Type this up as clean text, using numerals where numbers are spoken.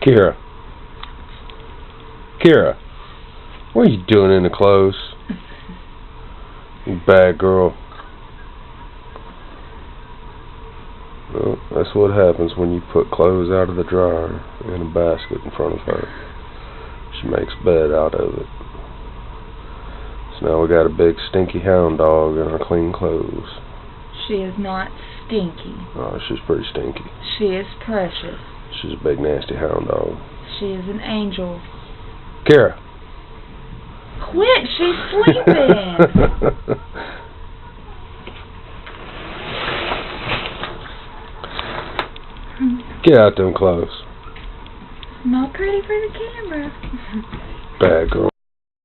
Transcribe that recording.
Kira. Kira. What are you doing in the clothes? You bad girl. Well, that's what happens when you put clothes out of the dryer in a basket in front of her. She makes a bed out of it. So now we got a big stinky hound dog in our clean clothes. She is not stinky. Oh, she's pretty stinky. She is precious. She's a big nasty hound dog. She is an angel. Kara. Quit, she's sleeping. Get out them clothes. Not pretty for the camera. Bad girl.